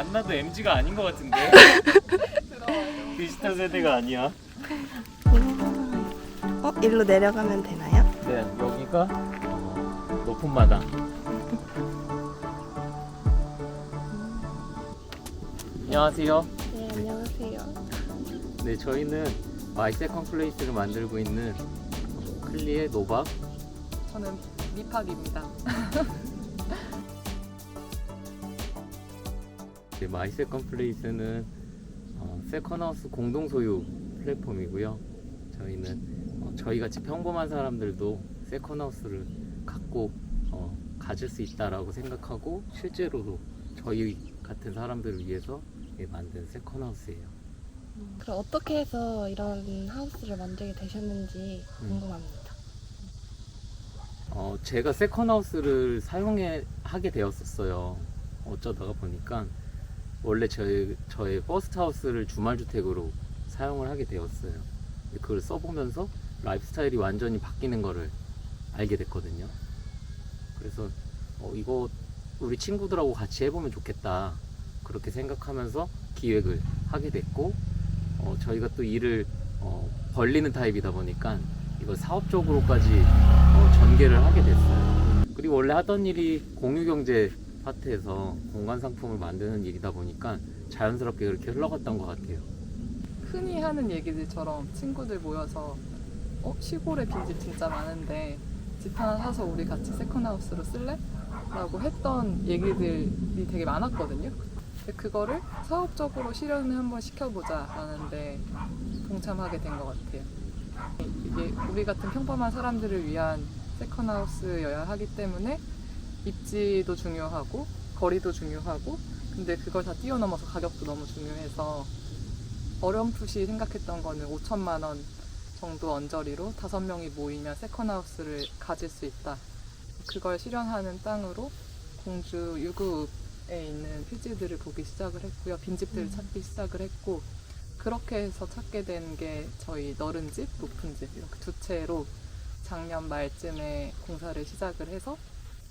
만나도 MG가 아닌 것 같은데. 디지털 세대가 아니야. 일로 내려가면 되나요? 네, 여기가 높은 마당. 안녕하세요. 네, 안녕하세요. 네, 저희는 마이 세컨 플레이스를 만들고 있는 클리의 노박. 저는 미팍입니다. 네, 마이 세컨 플레이스는 세컨하우스 공동 소유 플랫폼이고요. 저희는 저희같이 평범한 사람들도 세컨하우스를 갖고 가질 수 있다라고 생각하고 실제로도 저희 같은 사람들을 위해서 만든 세컨하우스예요. 그럼 어떻게 해서 이런 하우스를 만들게 되셨는지 궁금합니다. 제가 세컨하우스를 하게 되었었어요. 어쩌다가 보니까 원래 저의 퍼스트하우스를 주말주택으로 사용을 하게 되었어요. 그걸 써보면서 라이프스타일이 완전히 바뀌는 거를 알게 됐거든요. 그래서 이거 우리 친구들하고 같이 해보면 좋겠다 그렇게 생각하면서 기획을 하게 됐고, 저희가 또 일을 벌리는 타입이다 보니까 이걸 사업적으로까지 전개를 하게 됐어요. 그리고 원래 하던 일이 공유경제 파트에서 공간 상품을 만드는 일이다 보니까 자연스럽게 그렇게 흘러갔던 것 같아요. 흔히 하는 얘기들처럼 친구들 모여서 시골에 빈집 진짜 많은데 집 하나 사서 우리 같이 세컨하우스로 쓸래? 라고 했던 얘기들이 되게 많았거든요. 근데 그거를 사업적으로 실현을 한번 시켜보자 라는데 동참하게 된 것 같아요. 이게 우리 같은 평범한 사람들을 위한 세컨하우스여야 하기 때문에 입지도 중요하고 거리도 중요하고, 근데 그걸 다 뛰어넘어서 가격도 너무 중요해서 어렴풋이 생각했던 거는 5천만 원 정도 언저리로 5명이 모이면 세컨하우스를 가질 수 있다. 그걸 실현하는 땅으로 공주 유구읍에 있는 필지들을 보기 시작을 했고요. 빈집들을 찾기 시작을 했고, 그렇게 해서 찾게 된 게 저희 너른 집, 높은 집 이렇게 두 채로 작년 말쯤에 공사를 시작을 해서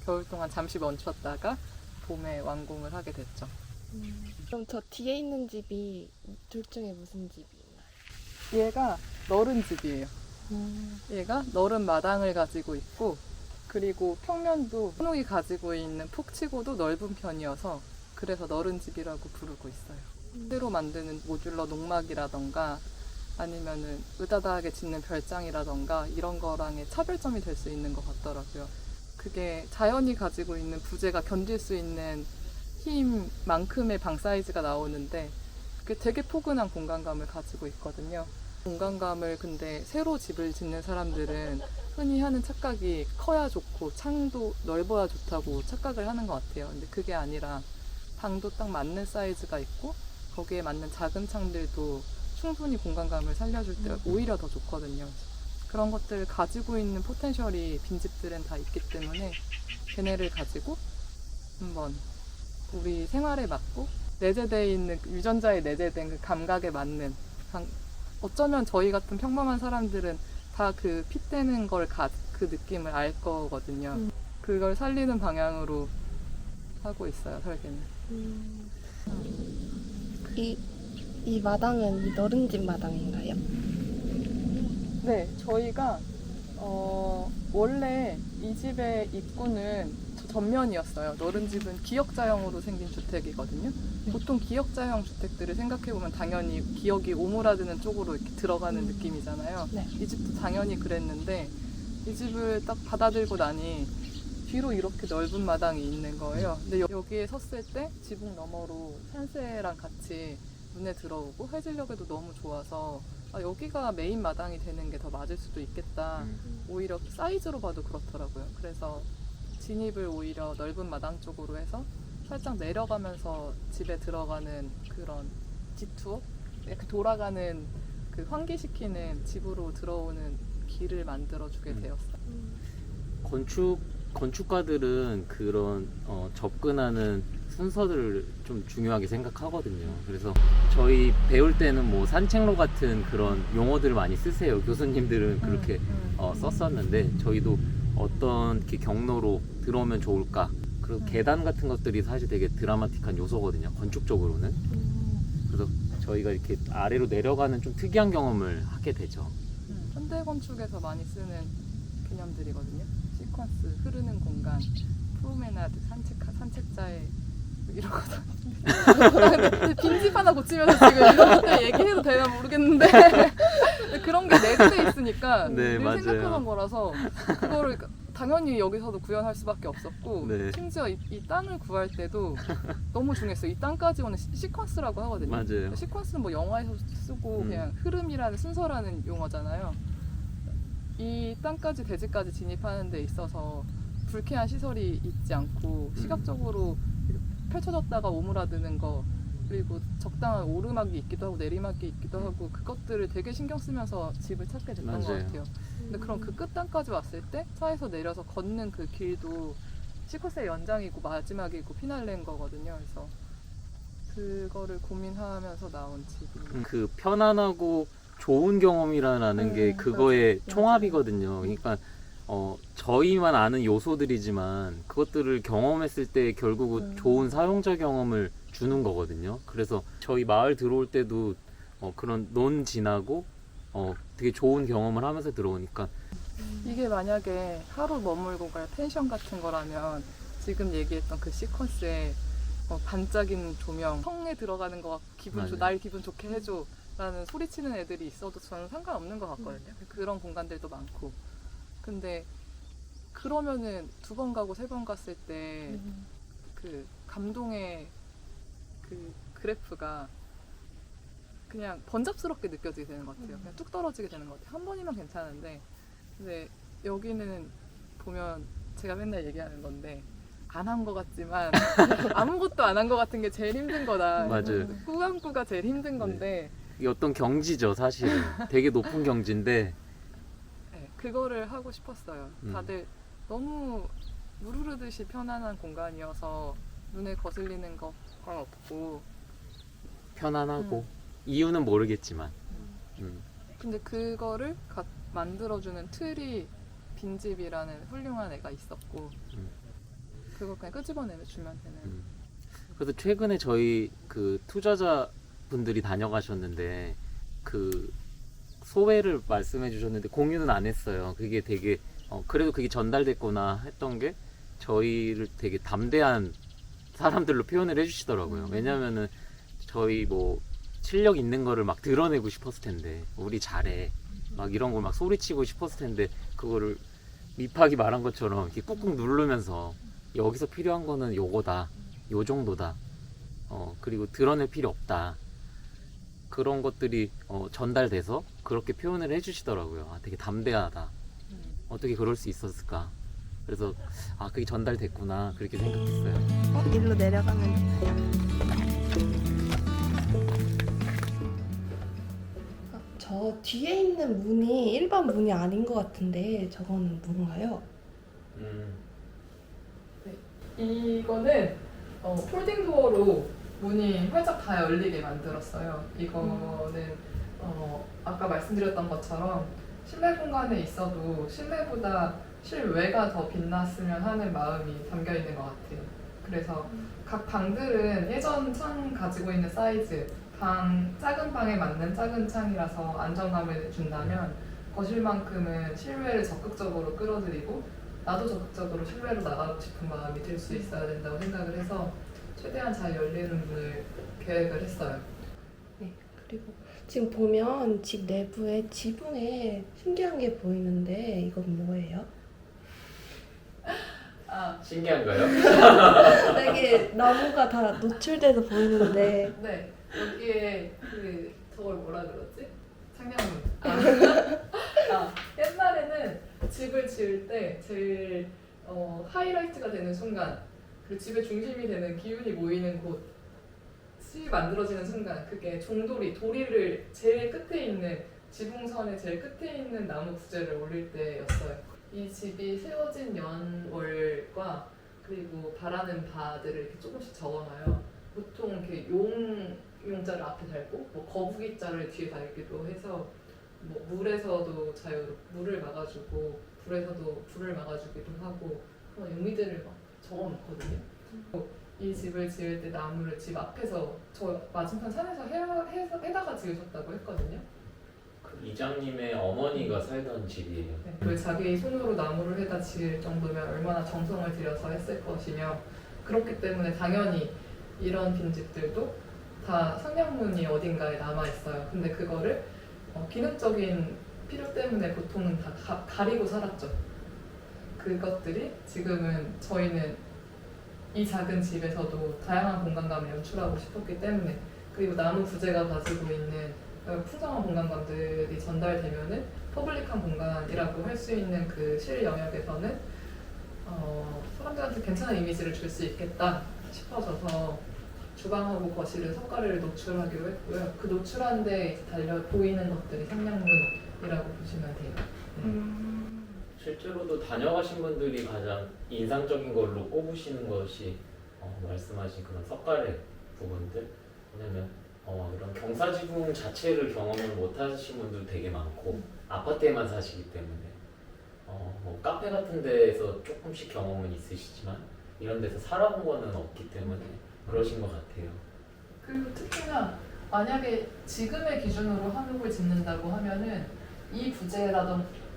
겨울 동안 잠시 멈췄다가 봄에 완공을 하게 됐죠. 그럼 저 뒤에 있는 집이 둘 중에 무슨 집이나요? 얘가 너른 집이에요. 얘가 너른 마당을 가지고 있고, 그리고 평면도 한옥이 가지고 있는 폭치고도 넓은 편이어서 그래서 너른 집이라고 부르고 있어요. 새로 만드는 모듈러 농막이라던가 아니면은 으다다하게 짓는 별장이라던가 이런 거랑의 차별점이 될 수 있는 것 같더라고요. 그게 자연이 가지고 있는 부재가 견딜 수 있는 힘만큼의 방 사이즈가 나오는데 그게 되게 포근한 공간감을 가지고 있거든요. 공간감을 근데 새로 집을 짓는 사람들은 흔히 하는 착각이 커야 좋고 창도 넓어야 좋다고 착각을 하는 것 같아요. 근데 그게 아니라 방도 딱 맞는 사이즈가 있고 거기에 맞는 작은 창들도 충분히 공간감을 살려줄 때 오히려 더 좋거든요. 그런 것들을 가지고 있는 포텐셜이 빈집들은 다 있기 때문에 걔네를 가지고 한번 우리 생활에 맞고 내재되어 있는 유전자에 내재된 그 감각에 맞는, 어쩌면 저희 같은 평범한 사람들은 다 그 핏대는 그 느낌을 알 거거든요. 그걸 살리는 방향으로 하고 있어요, 설계는. 이 마당은 이 너른 집 마당인가요? 네, 저희가 원래 이 집의 입구는 전면이었어요. 너른 집은 기역자형으로 생긴 주택이거든요. 보통 기역자형 주택들을 생각해보면 당연히 기역이 오므라드는 쪽으로 이렇게 들어가는 느낌이잖아요. 네. 이 집도 당연히 그랬는데 이 집을 딱 받아들고 나니 뒤로 이렇게 넓은 마당이 있는 거예요. 근데 여기에 섰을 때 지붕 너머로 산세랑 같이 눈에 들어오고 해질녘에도 너무 좋아서 여기가 메인 마당이 되는 게 더 맞을 수도 있겠다. 오히려 사이즈로 봐도 그렇더라고요. 그래서 진입을 오히려 넓은 마당 쪽으로 해서 살짝 내려가면서 집에 들어가는 그런 디투어? 이렇게 돌아가는 그 환기시키는 집으로 들어오는 길을 만들어주게 되었어요. 건축가들은 그런 접근하는 순서들을 좀 중요하게 생각하거든요. 그래서 저희 배울 때는 뭐 산책로 같은 그런 용어들을 많이 쓰세요. 교수님들은 그렇게 썼었는데 저희도 어떤 이렇게 경로로 들어오면 좋을까, 그리고 계단 같은 것들이 사실 되게 드라마틱한 요소거든요. 건축적으로는. 그래서 저희가 이렇게 아래로 내려가는 좀 특이한 경험을 하게 되죠. 현대 건축에서 많이 쓰는 개념들이거든요. 시퀀스, 흐르는 공간, 프로메나드, 산책자의 이러거든요. 빈집 하나 고치면서 지금 이런 것들 얘기해도 되나 모르겠는데 그런 게 내재돼 있으니까 네, 늘 맞아요. 생각하는 거라서 그거를 당연히 여기서도 구현할 수밖에 없었고 네. 심지어 이 땅을 구할 때도 너무 중요했어요. 이 땅까지 오는 시퀀스라고 하거든요. 맞아요. 시퀀스는 뭐 영화에서 쓰고 그냥 흐름이라는 순서라는 용어잖아요. 이 땅까지 대지까지 진입하는 데 있어서 불쾌한 시설이 있지 않고 시각적으로 펼쳐졌다가 오므라드는 거 그리고 적당한 오르막이 있기도 하고 내리막이 있기도 하고 그것들을 되게 신경 쓰면서 집을 찾게 됐던 것 맞아요. 같아요. 근데 그럼 그 끝단까지 왔을 때 차에서 내려서 걷는 그 길도 시퀀스의 연장이고 마지막이고 피날레인 거거든요. 그래서 그거를 고민하면서 나온 집이 그 편안하고 좋은 경험이라는 게 그거의 맞아요. 총합이거든요. 그러니까 저희만 아는 요소들이지만 그것들을 경험했을 때 결국은 좋은 사용자 경험을 주는 거거든요. 그래서 저희 마을 들어올 때도 그런 논 지나고 되게 좋은 경험을 하면서 들어오니까 이게 만약에 하루 머물고 갈 펜션 같은 거라면 지금 얘기했던 그 시퀀스에 반짝이는 조명, 성에 들어가는 거 맞아요. 날 기분 좋게 해줘 라는 소리치는 애들이 있어도 저는 상관없는 것 같거든요. 그런 공간들도 많고. 근데 그러면은 2번 가고 3번 갔을 때 그 감동의 그 그래프가 그냥 번잡스럽게 느껴지게 되는 것 같아요. 그냥 뚝 떨어지게 되는 것 같아요. 한 번이면 괜찮은데 근데 여기는 보면 제가 맨날 얘기하는 건데 안 한 것 같지만 아무것도 안 한 것 같은 게 제일 힘든 거다. 맞아요. 꾸안꾸가 제일 힘든 건데 이게 어떤 경지죠, 사실은. 되게 높은 경지인데 네, 그거를 하고 싶었어요. 다들 너무 물 흐르듯이 편안한 공간이어서 눈에 거슬리는 건 없고 편안하고 이유는 모르겠지만 근데 그거를 만들어주는 틀이 빈집이라는 훌륭한 애가 있었고 그걸 그냥 끄집어내면 주면 되는 그래서 최근에 저희 그 투자자 분들이 다녀가셨는데 그 소회를 말씀해 주셨는데 공유는 안 했어요. 그게 되게 그래도 그게 전달됐구나 했던 게 저희를 되게 담대한 사람들로 표현을 해주시더라고요. 왜냐면은 저희 뭐 실력 있는 거를 막 드러내고 싶었을 텐데 우리 잘해 막 이런 걸 막 소리치고 싶었을 텐데 그거를 미팍이 말한 것처럼 이렇게 꾹꾹 누르면서 여기서 필요한 거는 요거다, 요 정도다, 그리고 드러낼 필요 없다, 그런 것들이 전달돼서 그렇게 표현을 해주시더라고요. 아, 되게 담대하다. 어떻게 그럴 수 있었을까? 그래서 그게 전달됐구나 그렇게 생각했어요. 일로 내려가면 되나요? 저 뒤에 있는 문이 일반 문이 아닌 것 같은데 저건 뭔가요? 이거는 폴딩 도어로 문이 활짝 다 열리게 만들었어요. 이거는 아까 말씀드렸던 것처럼 실내 공간에 있어도 실내보다 실외가 더 빛났으면 하는 마음이 담겨 있는 것 같아요. 그래서 각 방들은 예전 창 가지고 있는 사이즈, 작은 방에 맞는 작은 창이라서 안정감을 준다면 거실만큼은 실외를 적극적으로 끌어들이고 나도 적극적으로 실외로 나가고 싶은 마음이 들 수 있어야 된다고 생각을 해서 최대한 잘 열리는 문을 계획을 했어요. 네, 그리고 지금 보면 집 내부에 지붕에 신기한 게 보이는데 이건 뭐예요? 신기한가요? 되게 나무가 다 노출돼서 보이는데 네, 여기에 저걸 뭐라 그러지? 창량문. 옛날에는 집을 지을 때 제일 하이라이트가 되는 순간, 그리고 집의 중심이 되는 기운이 모이는 곳이 만들어지는 순간, 그게 도리를 제일 끝에 있는 지붕선의 제일 끝에 있는 나무 부재를 올릴 때였어요. 이 집이 세워진 연월과 그리고 바라는 바들을 이렇게 조금씩 적어놔요. 보통 이렇게 용자를 앞에 달고 뭐 거북이자를 뒤에 달기도 해서 뭐 물을 막아주고 불에서도 불을 막아주기도 하고 용의들을 막 적어놓거든요. 이 집을 지을 때 나무를 집 앞에서 저 맞은편 산에서 해다가 지으셨다고 했거든요. 그 이장님의 어머니가 살던 집이에요. 네. 그리고 자기 손으로 나무를 해다 지을 정도면 얼마나 정성을 들여서 했을 것이며, 그렇기 때문에 당연히 이런 빈집들도 다 상량문이 어딘가에 남아 있어요. 근데 그거를 기능적인 필요 때문에 보통은 다 가리고 살았죠. 그것들이 지금은 저희는 이 작은 집에서도 다양한 공간감을 연출하고 싶었기 때문에, 그리고 나무 부재가 가지고 있는 풍성한 공간감들이 전달되면은 퍼블릭한 공간이라고 할 수 있는 그 실 영역에서는 사람들한테 괜찮은 이미지를 줄 수 있겠다 싶어져서 주방하고 거실은 석가래를 노출하기로 했고요. 그 노출한 데 달려 보이는 것들이 상량문이라고 보시면 돼요. 실제로도 다녀가신 분들이 가장 인상적인 걸로 꼽으시는 것이 말씀하신 그런 석가래 부분들. 왜냐면 이런 경사지붕 자체를 경험을 못 하신 분도 되게 많고 아파트에만 사시기 때문에 뭐 카페 같은 데에서 조금씩 경험은 있으시지만 이런 데서 살아본 거는 없기 때문에 그러신 것 같아요. 그리고 특히나 만약에 지금의 기준으로 한옥을 짓는다고 하면은 이 부재라는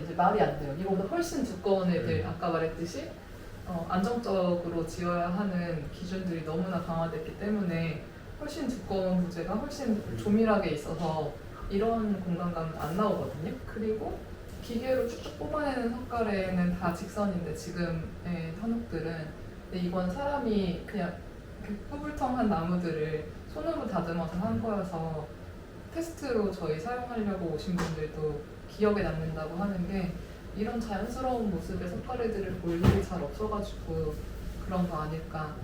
이제 말이 안 돼요. 이거보다 훨씬 두꺼운 애들, 아까 말했듯이 안정적으로 지어야 하는 기준들이 너무나 강화됐기 때문에 훨씬 두꺼운 부재가 훨씬 조밀하게 있어서 이런 공간감은 안 나오거든요. 그리고 기계로 쭉쭉 뽑아내는 석가래는 다 직선인데 지금의 한옥들은, 근데 이건 사람이 그냥 푸불텅한 나무들을 손으로 다듬어서 한 거여서 테스트로 저희 사용하려고 오신 분들도 기억에 남는다고 하는 게, 이런 자연스러운 모습의 석가래들을 볼 일이 잘 없어가지고 그런 거 아닐까.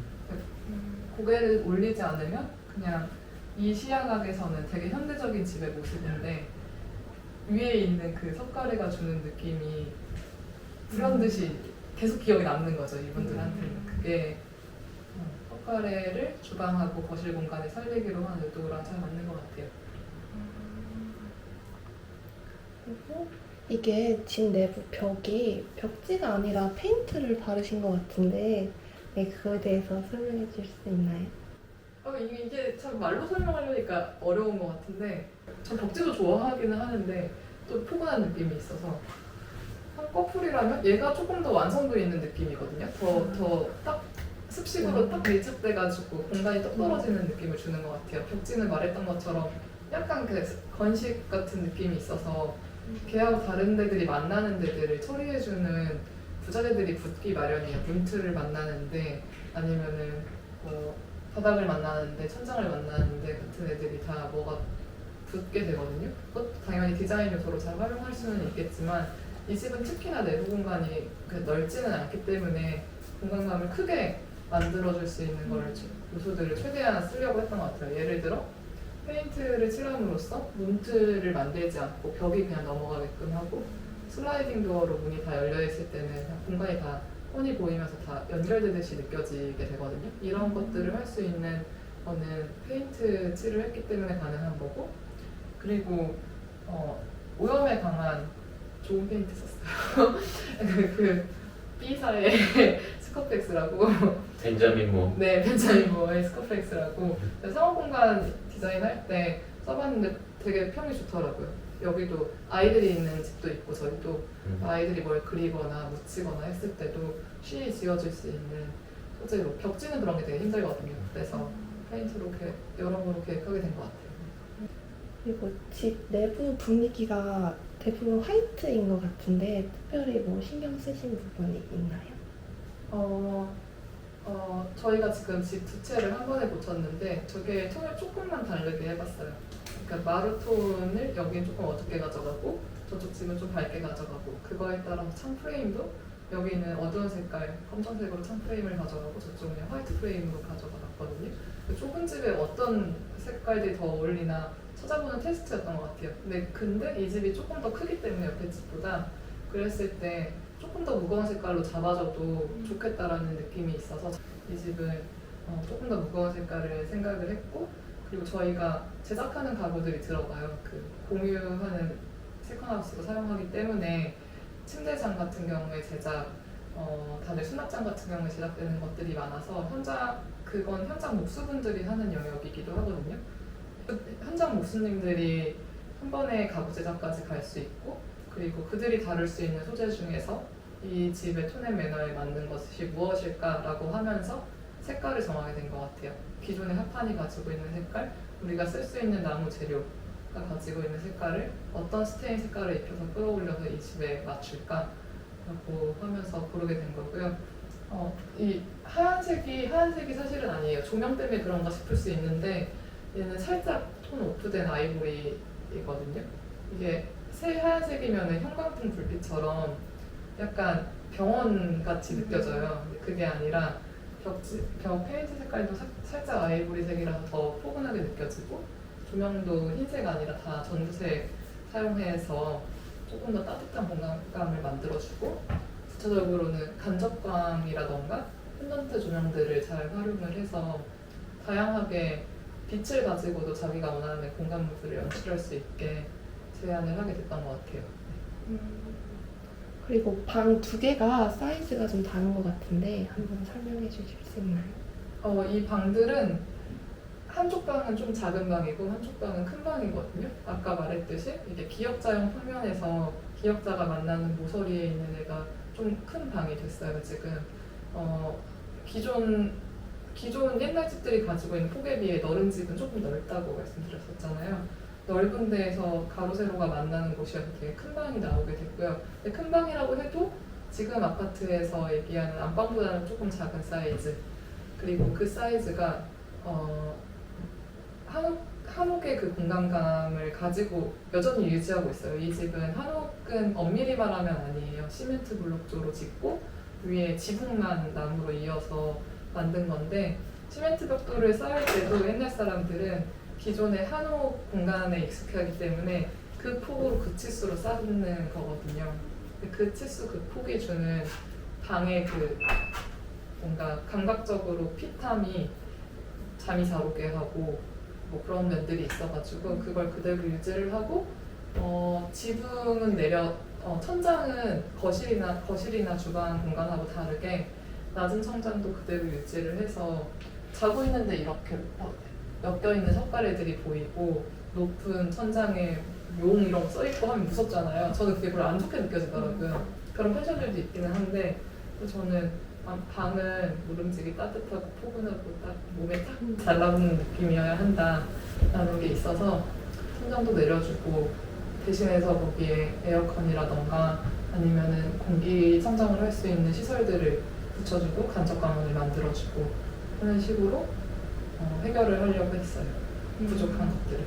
고개를 올리지 않으면 그냥 이 시야각에서는 되게 현대적인 집의 모습인데 위에 있는 그 석가래가 주는 느낌이 불현듯이 계속 기억에 남는 거죠, 이분들한테는. 그게 석가래를 주방하고 거실 공간에 살리기로 한 의도랑 잘 맞는 것 같아요. 그리고 이게 집 내부 벽이 벽지가 아니라 페인트를 바르신 것 같은데, 네, 그거에 대해서 설명해 줄 수 있나요? 이게 참 말로 설명하려니까 어려운 것 같은데, 전 벽지도 좋아하기는 하는데 또 포근한 느낌이 있어서, 한 커플이라면 얘가 조금 더 완성도 있는 느낌이거든요. 더 딱 습식으로 딱 밀집돼가지고 공간이 딱 떨어지는 느낌을 주는 것 같아요. 벽지는 말했던 것처럼 약간 그 건식 같은 느낌이 있어서 걔하고 다른 데들이 만나는 데들을 처리해주는 부자재들이 붙기 마련이에요. 문틀을 만나는데 아니면은 바닥을 만나는데 천장을 만나는데 같은 애들이 다 뭐가 붙게 되거든요. 그것도 당연히 디자인 요소로 잘 활용할 수는 있겠지만 이 집은 특히나 내부 공간이 넓지는 않기 때문에 공간감을 크게 만들어줄 수 있는 거를 요소들을 최대한 쓰려고 했던 것 같아요. 예를 들어 페인트를 칠함으로써 문틀을 만들지 않고 벽이 그냥 넘어가게끔 하고, 슬라이딩 도어로 문이 다 열려있을 때는 그냥 공간이 다 뻔히 보이면서 다 연결되듯이 느껴지게 되거든요. 이런 것들을 할 수 있는 거는 페인트 칠을 했기 때문에 가능한 거고, 그리고 오염에 강한 좋은 페인트 썼어요. 그 B사의 스커펙스라고. 벤자민 모. 네, 벤자민 모어의 스커펙스라고. 상업공간 디자인할 때 써봤는데 되게 평이 좋더라고요. 여기도 아이들이 있는 집도 있고 저희도 아이들이 뭘 그리거나 묻히거나 했을 때도 쉬이 지워질 수 있는 소재로. 벽지는 그런 게 되게 힘들거든요. 그래서 페인트로 여러모로 계획하게 된 것 같아요. 그리고 집 내부 분위기가 대부분 화이트인 것 같은데 특별히 뭐 신경 쓰신 부분이 있나요? 저희가 지금 집 두 채를 한 번에 고쳤는데 저게 톤을 조금만 다르게 해봤어요. 그러니까 마루톤을 여기 조금 어둡게 가져가고 저쪽 집은 좀 밝게 가져가고, 그거에 따라서 창 프레임도 여기는 어두운 색깔 검정색으로 창 프레임을 가져가고 저쪽은 그냥 화이트 프레임으로 가져가봤거든요. 좁은 집에 어떤 색깔들이 더 어울리나 찾아보는 테스트였던 것 같아요. 근데 이 집이 조금 더 크기 때문에 옆에 집보다, 그랬을 때 조금 더 무거운 색깔로 잡아줘도 좋겠다라는 느낌이 있어서 이 집은 조금 더 무거운 색깔을 생각을 했고, 그리고 저희가 제작하는 가구들이 들어가요. 그 공유하는 세컨하우스로 사용하기 때문에 침대장 같은 경우에 제작 다들 수납장 같은 경우에 제작되는 것들이 많아서 그건 현장 목수분들이 하는 영역이기도 하거든요. 현장 목수님들이 한 번에 가구 제작까지 갈 수 있고, 그리고 그들이 다룰 수 있는 소재 중에서 이 집의 톤 앤 매너에 맞는 것이 무엇일까라고 하면서 색깔을 정하게 된 것 같아요. 기존의 합판이 가지고 있는 색깔, 우리가 쓸 수 있는 나무 재료가 가지고 있는 색깔을 어떤 스테인 색깔을 입혀서 끌어올려서 이 집에 맞출까라고 하면서 고르게 된 거고요. 이 하얀색이 사실은 아니에요. 조명 때문에 그런가 싶을 수 있는데 얘는 살짝 톤 오프된 아이보리이거든요. 이게 하얀색이면 형광등 불빛처럼 약간 병원 같이 느껴져요. 근데 그게 아니라 벽 페인트 색깔도 살짝 아이보리색이라서 더 포근하게 느껴지고, 조명도 흰색 아니라 다 전두색 사용해서 조금 더 따뜻한 공간감을 만들어주고, 구체적으로는 간접광이라던가 펜던트 조명들을 잘 활용을 해서 다양하게 빛을 가지고도 자기가 원하는 공간 모습을 연출할 수 있게 제안을 하게 됐던 것 같아요. 그리고 방 두 개가 사이즈가 좀 다른 것 같은데 한번 설명해 주실 수 있나요? 이 방들은 한쪽 방은 좀 작은 방이고 한쪽 방은 큰 방이거든요. 아까 말했듯이 이게 기역자형 평면에서 기역자가 만나는 모서리에 있는 애가 좀 큰 방이 됐어요. 지금 기존 옛날 집들이 가지고 있는 폭에 비해 넓은 집은 조금 넓다고 말씀드렸었잖아요. 넓은 데에서 가로 세로가 만나는 곳이어서 되게 큰 방이 나오게 됐고요. 근데 큰 방이라고 해도 지금 아파트에서 얘기하는 안방보다는 조금 작은 사이즈, 그리고 그 사이즈가 한옥의 그 공간감을 가지고 여전히 유지하고 있어요. 이 집은 한옥은 엄밀히 말하면 아니에요. 시멘트 블록조로 짓고 위에 지붕만 나무로 이어서 만든 건데, 시멘트 벽돌을 쌓을 때도 옛날 사람들은 기존의 한옥 공간에 익숙하기 때문에 그 폭으로 그 치수로 쌓는 거거든요. 그 치수, 그 폭이 주는 방의 그 뭔가 감각적으로 핏함이 잠이 잘 오게 하고 뭐 그런 면들이 있어가지고 그걸 그대로 유지를 하고, 지붕은 천장은 거실이나 주방 공간하고 다르게 낮은 천장도 그대로 유지를 해서 자고 있는데 이렇게 엮여있는 석가래들이 보이고, 높은 천장에 용 이런 거 써있고 하면 무섭잖아요. 저는 그게 별로 안 좋게 느껴지더라고요. 그런 펜션들도 있기는 한데, 저는 방은 누룽지기 따뜻하고 포근하고 딱 몸에 딱 달라붙는 느낌이어야 한다라는 게 있어서 천장도 내려주고, 대신해서 거기에 에어컨이라던가 아니면은 공기 청정을 할 수 있는 시설들을 붙여주고 간접광원을 만들어주고 하는 식으로 해결을 하려고 했어요. 부족한 것들을.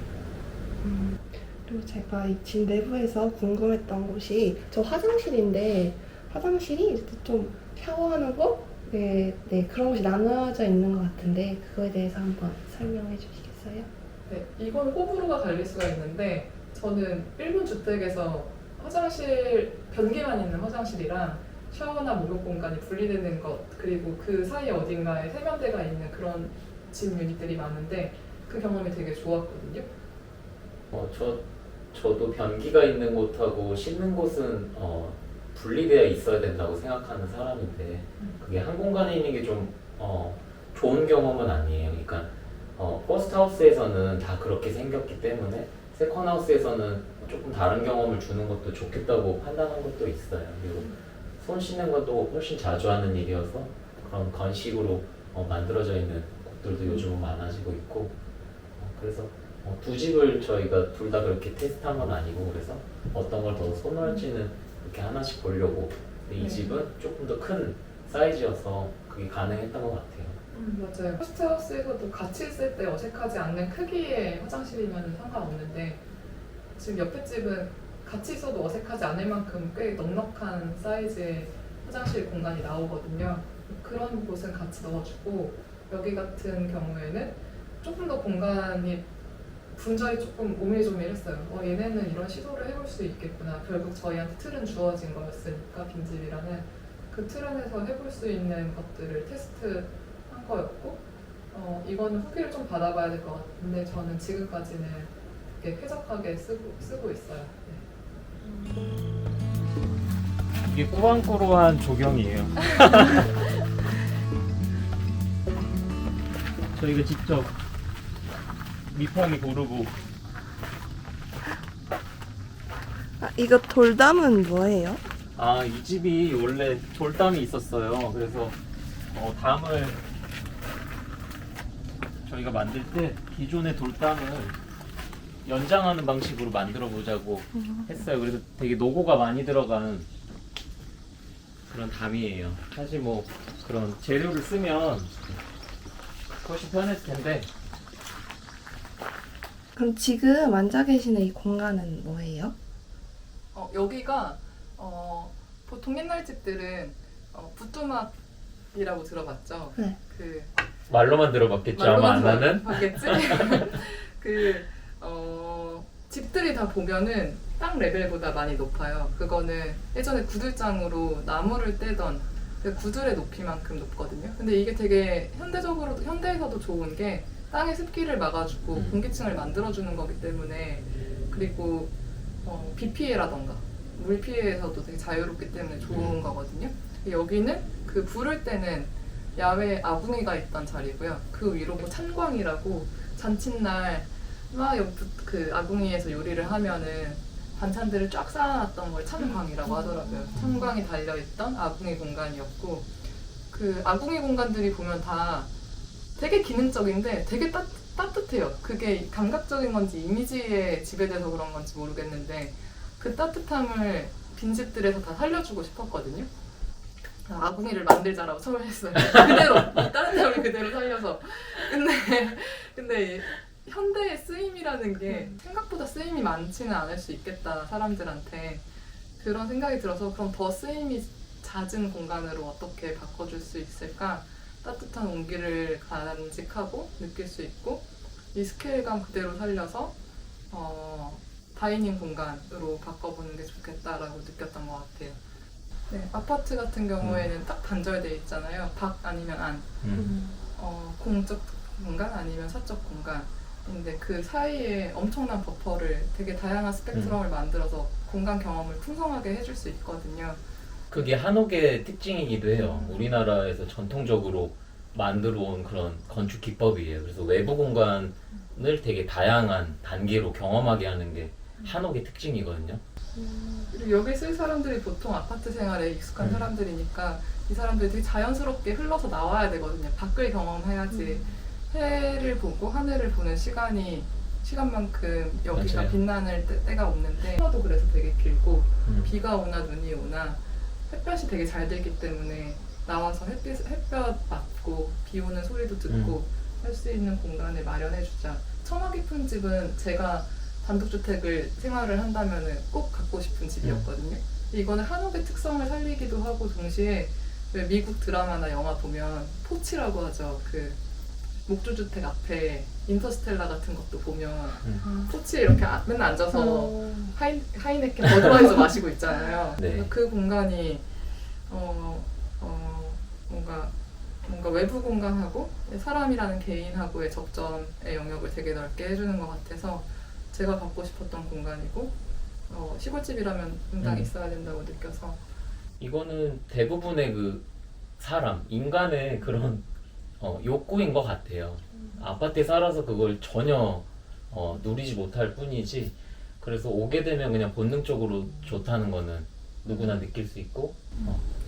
그리고 제가 이 집 내부에서 궁금했던 곳이 저 화장실인데, 화장실이 이렇게 좀 샤워하는 곳? 네, 그런 곳이 나눠져 있는 것 같은데 그거에 대해서 한번 설명해 주시겠어요? 네, 이건 호불호가 갈릴 수가 있는데, 저는 일본 주택에서 화장실, 변기만 있는 화장실이랑 샤워나 목욕 공간이 분리되는 것, 그리고 그 사이 어딘가에 세면대가 있는 그런 집 유닛들이 많은데 그 경험이 되게 좋았거든요. 저도 변기가 있는 곳하고 씻는 곳은 분리되어 있어야 된다고 생각하는 사람인데, 그게 한 공간에 있는 게 좀 좋은 경험은 아니에요. 그러니까 퍼스트하우스에서는 다 그렇게 생겼기 때문에 세컨하우스에서는 조금 다른 경험을 주는 것도 좋겠다고 판단한 것도 있어요. 그리고 손 씻는 것도 훨씬 자주 하는 일이어서 그런 건식으로 만들어져 있는 곳들도 요즘은 많아지고 있고, 그래서 두 집을 저희가 둘 다 그렇게 테스트한 건 아니고, 그래서 어떤 걸 더 선호할지는 이렇게 하나씩 보려고. 근데 이 집은 조금 더 큰 사이즈여서 그게 가능했던 것 같아요. 맞아요. 호스트하우스에서도 같이 있을 때 어색하지 않는 크기의 화장실이면 상관없는데, 지금 옆에 집은 같이 있어도 어색하지 않을 만큼 꽤 넉넉한 사이즈의 화장실 공간이 나오거든요. 그런 곳은 같이 넣어주고, 여기 같은 경우에는 조금 더 공간이 분절이 조금 오밀조밀했어요. 얘네는 이런 시도를 해볼 수 있겠구나. 결국 저희한테 틀은 주어진 거였으니까, 빈집이라는 그 틀 안에서 해볼 수 있는 것들을 테스트한 거였고, 이거는 후기를 좀 받아봐야 될 것 같은데 저는 지금까지는 되게 쾌적하게 쓰고 있어요. 네. 이게 꾸안꾸로한 조경이에요. 저희가 직접 밑판이 고르고. 이거 돌담은 뭐예요? 아, 이 집이 원래 돌담이 있었어요. 그래서 담을 저희가 만들 때 기존의 돌담을 연장하는 방식으로 만들어 보자고 했어요. 그래서 되게 노고가 많이 들어간 그런 담이에요. 사실 뭐 그런 재료를 쓰면 훨씬 편했을 텐데. 그럼 지금 앉아 계시는 이 공간은 뭐예요? 여기가 보통 옛날 집들은 부뚜막이라고 들어봤죠. 네. 그 말로만 들어봤겠죠, 아마 안 나는? 봤겠지? 집들이 다 보면은 땅 레벨보다 많이 높아요. 그거는 예전에 구들장으로 나무를 떼던 그 구들의 높이만큼 높거든요. 근데 이게 되게 현대에서도 좋은 게 땅의 습기를 막아주고 공기층을 만들어주는 거기 때문에, 그리고 비 피해라던가 물 피해에서도 되게 자유롭기 때문에 좋은 거거든요. 여기는 그 불을 때는 야외 아궁이가 있던 자리고요. 그 위로 뭐 찬광이라고 잔칫날 막 그 아궁이에서 요리를 하면은 반찬들을 쫙 쌓아놨던 걸 찬광이라고 하더라고요. 찬광이 달려있던 아궁이 공간이었고, 그 아궁이 공간들이 보면 다 되게 기능적인데 되게 따뜻해요. 그게 감각적인 건지 이미지에 지배돼서 그런 건지 모르겠는데 그 따뜻함을 빈집들에서 다 살려주고 싶었거든요. 아궁이를 만들자라고 처음에 했어요. 그대로 이 따뜻함을 그대로 살려서. 근데 현대의 쓰임이라는 게 생각보다 쓰임이 많지는 않을 수 있겠다, 사람들한테. 그런 생각이 들어서 그럼 더 쓰임이 잦은 공간으로 어떻게 바꿔줄 수 있을까? 따뜻한 온기를 간직하고 느낄 수 있고 이 스케일감 그대로 살려서 다이닝 공간으로 바꿔보는 게 좋겠다라고 느꼈던 것 같아요. 네, 아파트 같은 경우에는 딱 단절돼 있잖아요. 밖 아니면 안. 공적 공간 아니면 사적 공간. 근데 그 사이에 엄청난 버퍼를, 되게 다양한 스펙트럼을 만들어서 공간 경험을 풍성하게 해줄 수 있거든요. 그게 한옥의 특징이기도 해요. 우리나라에서 전통적으로 만들어 온 그런 건축 기법이에요. 그래서 외부 공간을 되게 다양한 단계로 경험하게 하는 게 한옥의 특징이거든요. 그리고 여기 쓸 사람들이 보통 아파트 생활에 익숙한 사람들이니까 이 사람들이 되게 자연스럽게 흘러서 나와야 되거든요. 밖을 경험해야지 해를 보고 하늘을 보는 시간만큼 여기가 맞아요. 빛나는 때가 없는데, 서도 그래서 되게 길고 비가 오나 눈이 오나 햇볕이 되게 잘 들기 때문에 나와서 햇볕 맞고 비 오는 소리도 듣고 할 수 있는 공간을 마련해주자. 처마 깊은 집은 제가 단독주택을 생활을 한다면 꼭 갖고 싶은 집이었거든요. 이거는 한옥의 특성을 살리기도 하고 동시에 왜 미국 드라마나 영화 보면 포치라고 하죠. 그 목조주택 앞에 인터스텔라 같은 것도 보면 포치에 이렇게 맨날 앉아서 하이네켄 버드와이저 마시고 있잖아요. 네. 그래서 그 공간이 뭔가 외부 공간하고 사람이라는 개인하고의 접점의 영역을 되게 넓게 해주는 것 같아서 제가 갖고 싶었던 공간이고, 시골집이라면 분당에 있어야 된다고 느껴서. 이거는 대부분의 그 사람, 인간의 그런 욕구인 것 같아요. 아파트에 살아서 그걸 전혀 누리지 못할 뿐이지, 그래서 오게 되면 그냥 본능적으로 좋다는 거는 누구나 느낄 수 있고.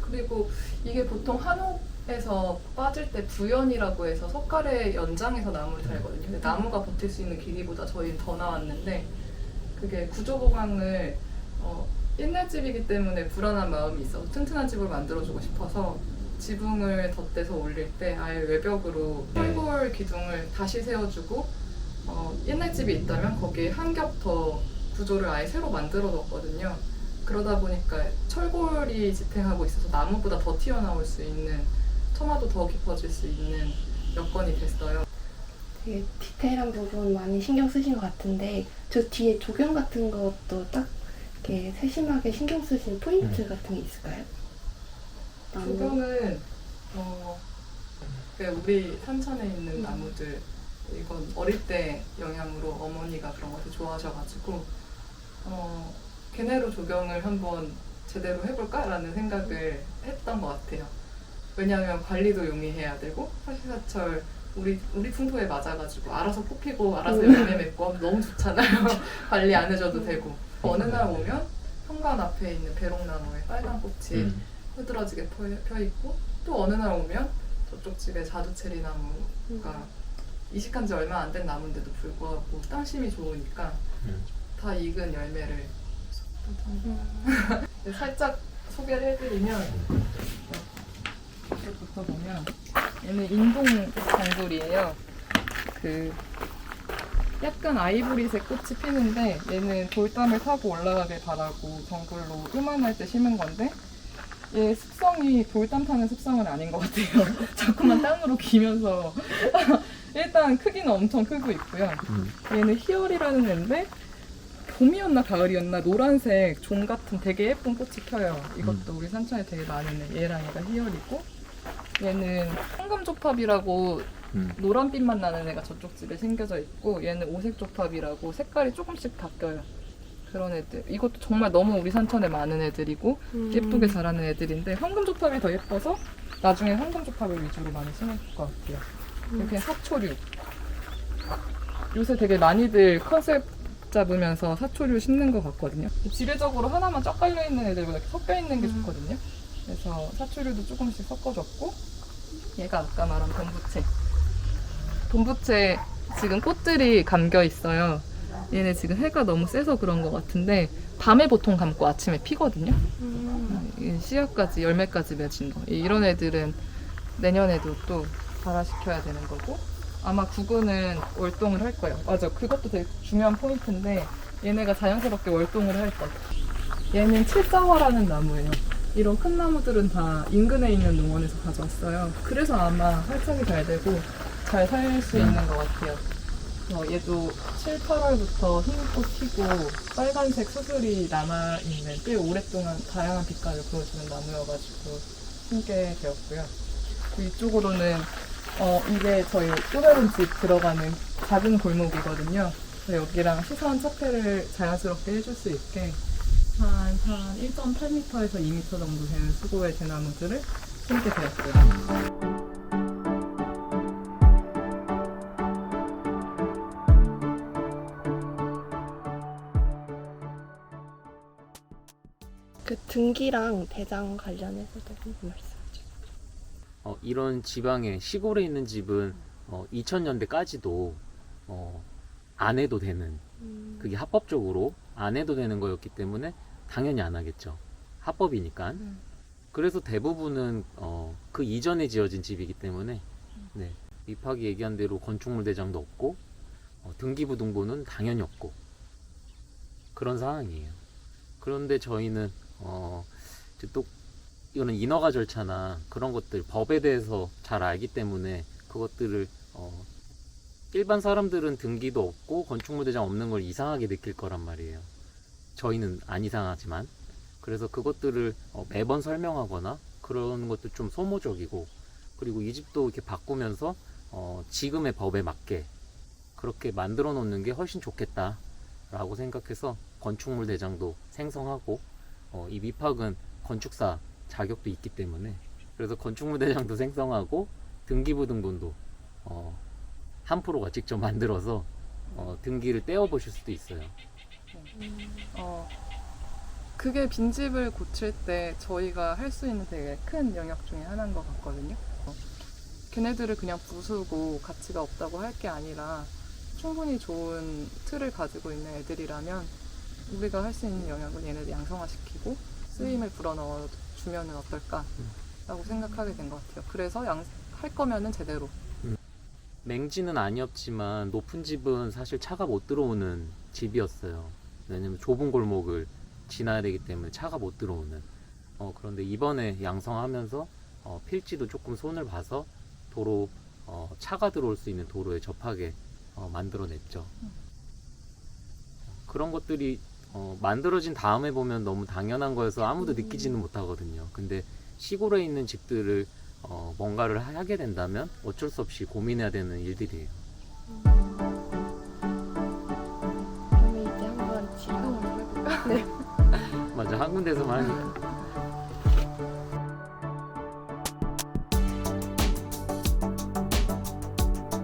그리고 이게 보통 한옥에서 빠질 때 부연이라고 해서 석가래 연장해서 나무를 달거든요. 근데 나무가 버틸 수 있는 길이보다 저희는 더 나왔는데, 그게 구조보강을 옛날 집이기 때문에 불안한 마음이 있어서 튼튼한 집을 만들어주고 싶어서 지붕을 덧대서 올릴 때 아예 외벽으로 철골 기둥을 다시 세워주고, 옛날 집이 있다면 거기에 한 겹 더 구조를 아예 새로 만들어 뒀거든요. 그러다 보니까 철골이 지탱하고 있어서 나무보다 더 튀어나올 수 있는, 처마도 더 깊어질 수 있는 여건이 됐어요. 되게 디테일한 부분 많이 신경 쓰신 것 같은데 저 뒤에 조경 같은 것도 딱 이렇게 세심하게 신경 쓰신 포인트 같은 게 있을까요? 조경은 우리 산천에 있는 나무들, 이건 어릴 때 영향으로 어머니가 그런 것을 좋아하셔가지고 걔네로 조경을 한번 제대로 해볼까라는 생각을 했던 것 같아요. 왜냐하면 관리도 용이해야 되고 사시사철 우리 풍토에 맞아가지고 알아서 뽑히고 알아서 열매 맺고 하면 너무 좋잖아요. 관리 안 해줘도 되고. 어느 날 오면 현관 앞에 있는 배롱나무에 빨간 꽃이 흐드러지게 펴 있고, 또 어느 날 오면 저쪽 집에 자두체리 나무가 이식한 지 얼마 안 된 나무인데도 불구하고 땅심이 좋으니까 다 익은 열매를 살짝 소개를 해드리면, 이쪽부터 보면 얘는 인동 정글이에요. 그 약간 아이보리색 꽃이 피는데 얘는 돌담을 타고 올라가길 바라고 정글로 요만할 때 심은 건데, 얘 습성이 돌담 타는 습성은 아닌 것 같아요. 자꾸만 땅으로 기면서 일단 크기는 엄청 크고 있고요. 얘는 희열이라는 애인데 봄이었나 가을이었나 노란색 종 같은 되게 예쁜 꽃이 펴요. 이것도 우리 산천에 되게 많은 애. 얘랑 얘가 희열이고, 얘는 황금조팝이라고 노란빛만 나는 애가 저쪽 집에 생겨져 있고, 얘는 오색조팝이라고 색깔이 조금씩 바뀌어요. 그런 애들. 이것도 정말 너무 우리 산천에 많은 애들이고 예쁘게 자라는 애들인데, 황금조팝이 더 예뻐서 나중에 황금조팝을 위주로 많이 심을 것 같아요. 이렇게 사초류. 요새 되게 많이들 컨셉 잡으면서 사초류 심는 것 같거든요. 지뢰적으로 하나만 쫙 깔려 있는 애들보다 이렇게 섞여 있는 게 좋거든요. 그래서 사초류도 조금씩 섞어줬고, 얘가 아까 말한 돈부채. 돈부채 지금 꽃들이 감겨 있어요. 얘네 지금 해가 너무 세서 그런 것 같은데 밤에 보통 감고 아침에 피거든요. 씨앗까지 열매까지 맺은 거. 이런 애들은 내년에도 또 발화시켜야 되는 거고, 아마 구근은 월동을 할 거예요. 맞아, 그것도 되게 중요한 포인트인데 얘네가 자연스럽게 월동을 할 거예요. 얘는 칠자화라는 나무예요. 이런 큰 나무들은 다 인근에 있는 농원에서 가져왔어요. 그래서 아마 활착이 잘 되고 잘 살 수 있는 것 같아요. 얘도 7, 8월부터 흰꽃 피고 빨간색 수술이 남아있는 꽤 오랫동안 다양한 빛깔을 보여주는 나무여가지고 심게 되었고요. 그 이쪽으로는 이게 저희 쪼베른 집 들어가는 작은 골목이거든요. 그래서 여기랑 시선 차폐를 자연스럽게 해줄 수 있게 한 1.8m에서 2m 정도 되는 수고의 대나무들을 심게 되었고요. 그 등기랑 대장 관련해서도 한번 말씀해 주세요. 이런 지방에 시골에 있는 집은 2000년대까지도 안 해도 되는, 그게 합법적으로 안 해도 되는 거였기 때문에 당연히 안 하겠죠. 합법이니까. 그래서 대부분은 그 이전에 지어진 집이기 때문에 네, 입학이 얘기한 대로 건축물 대장도 없고 등기부등본은 당연히 없고 그런 상황이에요. 그런데 저희는 이제 또 이거는 인허가 절차나 그런 것들 법에 대해서 잘 알기 때문에 그것들을 일반 사람들은 등기도 없고 건축물 대장 없는 걸 이상하게 느낄 거란 말이에요. 저희는 안 이상하지만. 그래서 그것들을 매번 설명하거나 그런 것도 좀 소모적이고, 그리고 이 집도 이렇게 바꾸면서 지금의 법에 맞게 그렇게 만들어 놓는 게 훨씬 좋겠다 라고 생각해서 건축물 대장도 생성하고, 이 미팍은 건축사 자격도 있기 때문에 그래서 건축물 대장도 생성하고 등기부등본도 한 프로가 직접 만들어서 등기를 떼어 보실 수도 있어요. 그게 빈집을 고칠 때 저희가 할 수 있는 되게 큰 영역 중에 하나인 것 같거든요. 걔네들을 그냥 부수고 가치가 없다고 할 게 아니라 충분히 좋은 틀을 가지고 있는 애들이라면 우리가 할 수 있는 영역을 얘네들 양성화시키고 쓰임을 불어넣어 주면은 어떨까라고 생각하게 된 것 같아요. 그래서 할 거면은 제대로. 맹지는 아니었지만 높은 집은 사실 차가 못 들어오는 집이었어요. 왜냐면 좁은 골목을 지나야 되기 때문에 차가 못 들어오는. 그런데 이번에 양성하면서 필지도 조금 손을 봐서 도로 차가 들어올 수 있는 도로에 접하게 만들어냈죠. 그런 것들이 만들어진 다음에 보면 너무 당연한 거여서 아무도 느끼지는 못하거든요. 근데 시골에 있는 집들을 뭔가를 하게 된다면 어쩔 수 없이 고민해야 되는 일들이에요. 그러면 이제 한번 지금을 해볼까? 네. 맞아, 한 군데서만 하니까.